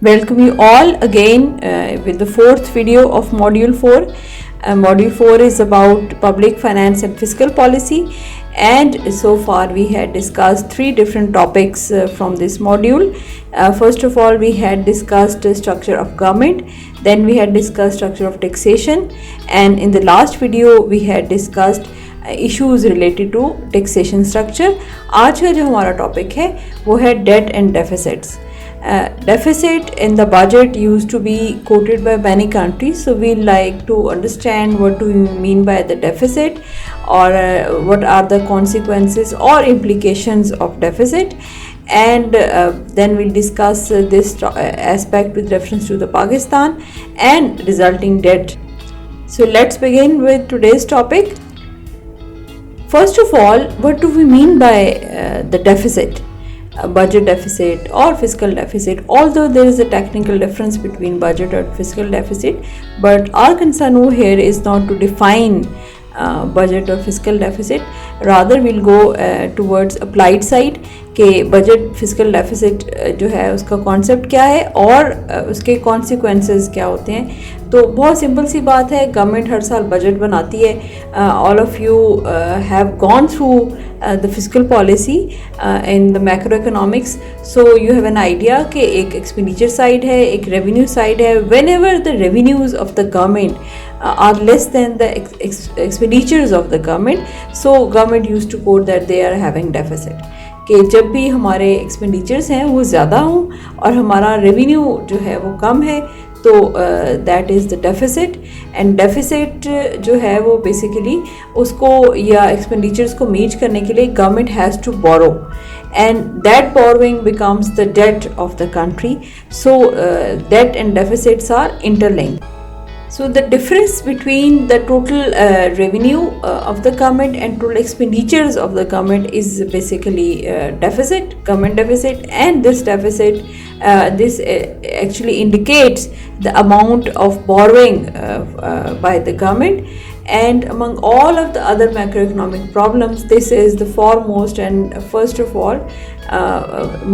Welcome you all again with the fourth video of Module 4. Module 4 is about public finance and fiscal policy, and so far we had discussed three different topics from this module. First of all, we had discussed the structure of government, then we had discussed structure of taxation, and in the last video we had discussed issues related to taxation structure. आज का जो हमारा topic है वो है debt and deficits. Deficit in the budget used to be quoted by many countries, so we like to understand what do you mean by the deficit, or what are the consequences or implications of deficit, and then we'll discuss this aspect with reference to the Pakistan and resulting debt. So let's begin with today's topic. First of all, what do we mean by the deficit? Budget deficit or fiscal deficit, although there is a technical difference between budget and fiscal deficit, but our concern over here is not to define budget or fiscal deficit. Rather we'll go towards applied side कि budget fiscal deficit जो है उसका concept क्या है और उसके consequences क्या होते हैं. तो बहुत सिंपल सी बात है, गवर्नमेंट हर साल बजट बनाती है. All of you have gone through the physical policy in the macro economics, so you have an idea कि एक एक्सपेंडिचर साइड है, एक रेवेन्यू साइड है. When ever the revenues of the government are less than the expenditures of the government, so government used to quote that they are having deficit. कि जब भी हमारे expenditures हैं वो ज़्यादा हों और हमारा रेवेन्यू जो है वो कम है, तो that is the deficit. And deficit जो है वो बेसिकली उसको या एक्सपेंडिचर्स को मीट करने के लिए government has to borrow, and that borrowing becomes the debt of the country. So debt and deficits are interlinked. So the difference between the total revenue of the government and total expenditures of the government is basically deficit, government deficit, and this deficit this actually indicates the amount of borrowing by the government. And among all of the other macroeconomic problems, this is the foremost and first of all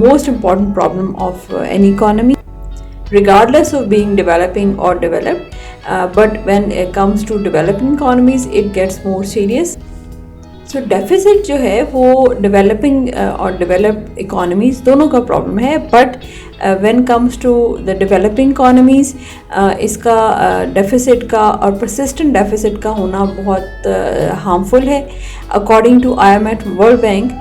most important problem of any economy, regardless of being developing or developed. But when it comes to developing economies, it gets more serious. So deficit जो है वो developing और developed economies दोनों का problem है, but when comes to the developing economies इसका deficit का और persistent deficit का होना बहुत harmful है. According to IMF World Bank,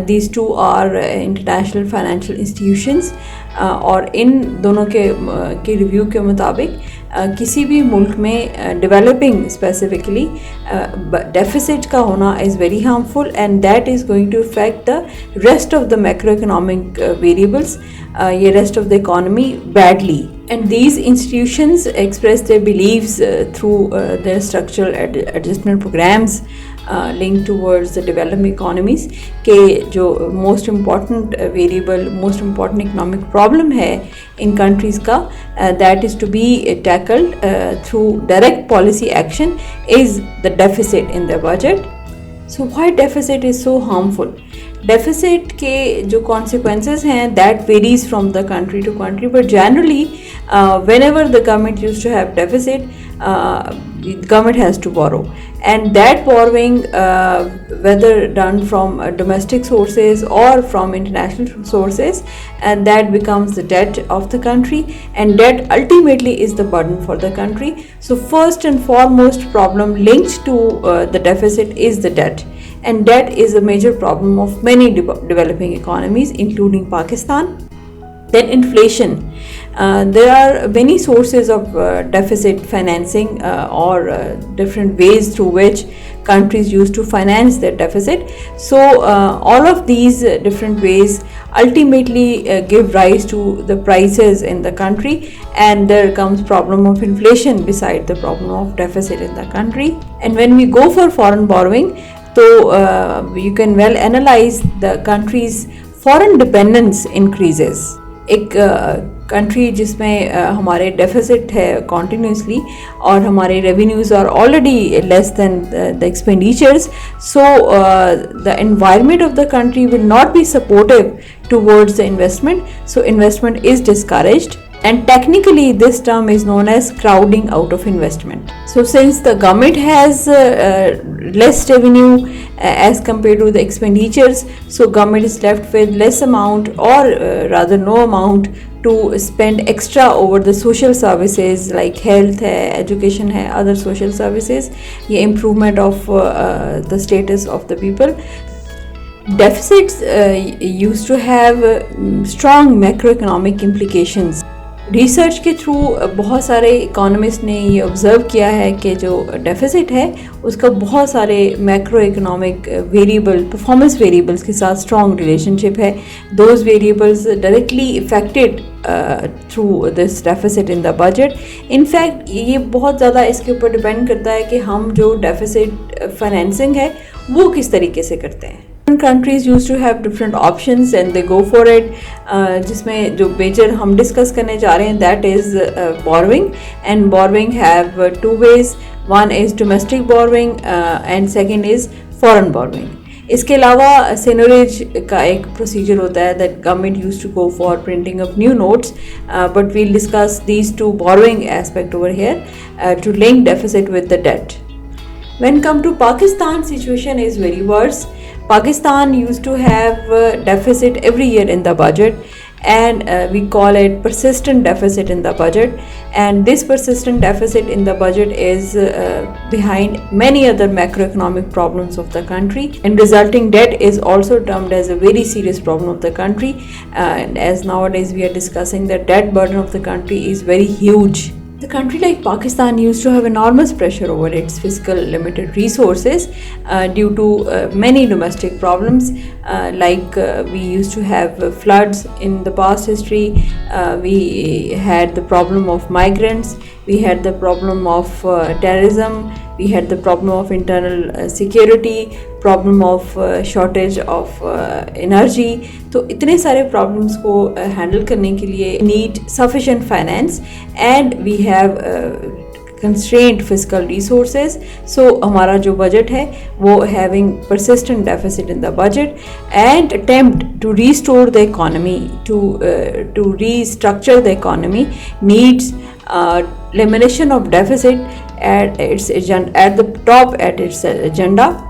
these two are international financial institutions, और इन दोनों के रिव्यू के मुताबिक किसी भी मुल्क में डेवलपिंग स्पेसिफिकली डेफिसिट का होना is very harmful, and that is going to effect the rest of the macro economic variables, ये rest of the economy badly. And these institutions express their beliefs through their structural adjustment programs linked towards the developing economies के जो most important variable, most important economic problem है in countries का that is to be tackled through direct policy action is the deficit in the budget. So why deficit is so harmful? Deficit के जो consequences हैं that varies from the country to country, but generally whenever the government used to have deficit, the government has to borrow, and that borrowing whether done from domestic sources or from international sources, and that becomes the debt of the country, and debt ultimately is the burden for the country. So first and foremost problem linked to the deficit is the debt, and debt is a major problem of many developing economies including Pakistan. Then inflation. There are many sources of deficit financing or different ways through which countries used to finance their deficit. So all of these different ways ultimately give rise to the prices in the country, and there comes problem of inflation beside the problem of deficit in the country. And when we go for foreign borrowing, so you can well analyze the country's foreign dependence increases. एक country जिसमें हमारे deficit है continuously और हमारे revenues are already less than the expenditures, so the environment of the country will not be supportive towards the investment, so investment is discouraged. and technically this term is known as crowding out of investment. So since the government has less revenue as compared to the expenditures, so government is left with less amount, or rather no amount to spend extra over the social services like health hai, education hai, other social services, ye improvement of the status of the people. Deficits used to have strong macroeconomic implications. Research के through बहुत सारे economist ने ये observe किया है कि जो deficit है उसका बहुत सारे macro economic variable, performance variables के साथ स्ट्रॉन्ग रिलेशनशिप है. Those variables directly affected through this deficit in the budget. In fact ये बहुत ज़्यादा इसके ऊपर डिपेंड करता है कि हम जो डेफिसिट फाइनेंसिंग है वो किस तरीके से करते हैं. Countries used to have different options and they go for it. जिसमें जो मेजर हम डिस्कस करने जा रहे हैं that is borrowing, and borrowing have two ways. One is domestic borrowing and second is foreign borrowing. इसके अलावा seigniorage का एक प्रोसीजर होता है that government used to go for printing of new notes, but we'll discuss these two borrowing aspect over here to link deficit with the debt. When come to Pakistan, situation is very worse. Pakistan used to have deficit every year in the budget, and we call it persistent deficit in the budget. And this persistent deficit in the budget is behind many other macroeconomic problems of the country, and resulting debt is also termed as a very serious problem of the country. And as nowadays we are discussing, the debt burden of the country is very huge. The country like Pakistan used to have enormous pressure over its fiscal limited resources due to many domestic problems, like we used to have floods in the past history, we had the problem of migrants, we had the problem of terrorism, we had the problem of internal security, problem of shortage of energy. तो इतने सारे problems को handle करने के लिए need sufficient finance, and we have constrained fiscal resources. So हमारा जो budget है वो having persistent deficit in the budget, and attempt to restore the economy, to restructure the economy needs elimination of deficit at its agenda, at the top at its agenda.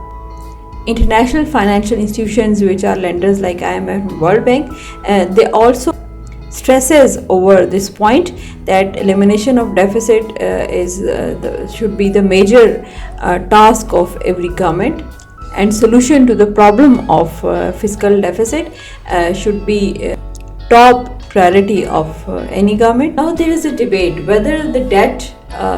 International financial institutions which are lenders like IMF and World Bank, they also stresses over this point that elimination of deficit should be the major task of every government, and solution to the problem of fiscal deficit should be top priority of any government. Now there is a debate whether the debt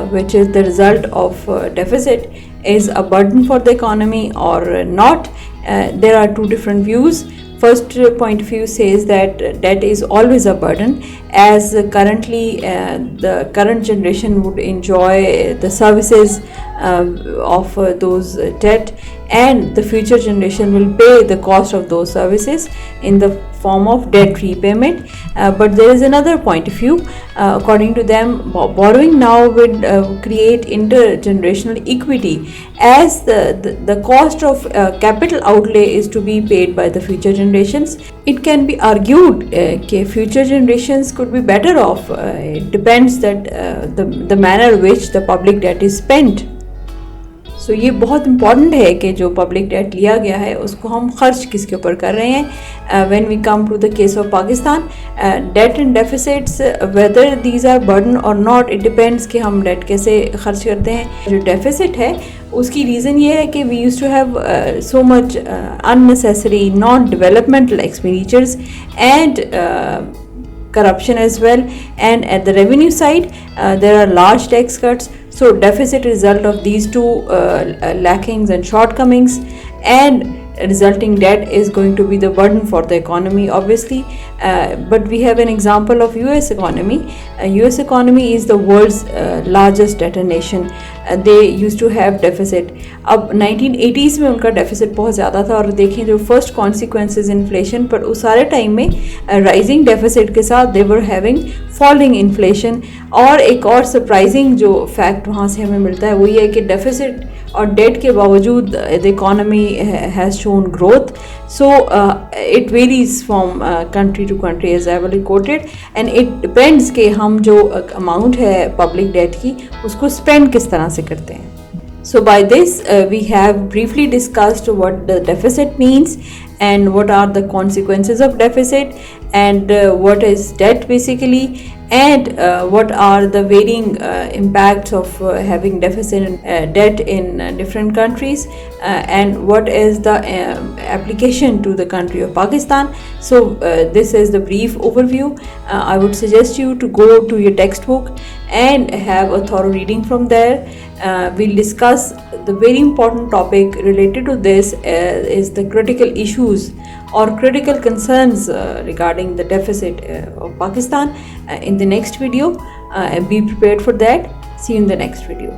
which is the result of deficit is a burden for the economy or not. There are two different views. First point of view says that debt is always a burden, as currently the current generation would enjoy the services of those debt, and the future generation will pay the cost of those services in the form of debt repayment. But there is another point of view. According to them, borrowing now would create intergenerational equity, as the cost of capital outlay is to be paid by the future generations. It can be argued that future generations could be better off. It depends that the manner which the public debt is spent. सो ये बहुत important है कि जो public debt लिया गया है उसको हम खर्च किसके ऊपर कर रहे हैं. When we come to the case of Pakistan, debt and deficits, whether these are burden or not, it depends कि हम डेट कैसे खर्च करते हैं. जो डेफिसिट है उसकी रीज़न ये है कि we use to have so much unnecessary non developmental expenditures and corruption as well, and at the revenue side there are large tax cuts. So deficit result of these two lackings and shortcomings, and resulting debt is going to be the burden for the economy, obviously. But we have an example of US economy. US economy is the world's largest debtor nation. They used to have deficit. अब 1980s में उनका deficit बहुत ज़्यादा था, और देखें जो first consequences inflation पर उस सारे टाइम में राइजिंग डेफिसिट के साथ दे वर हैविंग फॉलिंग इन्फ्लेशन। और एक और सरप्राइजिंग जो फैक्ट वहाँ से हमें मिलता है वो ये है कि डेफिसिट और डेट के बावजूद the economy has shown growth. So it varies from country to country as I already quoted, and it depends कि हम जो अमाउंट है पब्लिक डेट की उसको स्पेंड किस तरह से करते हैं। So by this we have briefly discussed what the deficit means and what are the consequences of deficit, and what is debt basically, and what are the varying impacts of having deficit and debt in different countries, and what is the application to the country of Pakistan. So this is the brief overview. I would suggest you to go to your textbook and have a thorough reading from there. We'll discuss the very important topic related to this is the critical issues or critical concerns regarding the deficit of Pakistan in the next video. Be prepared for that. See you in the next video.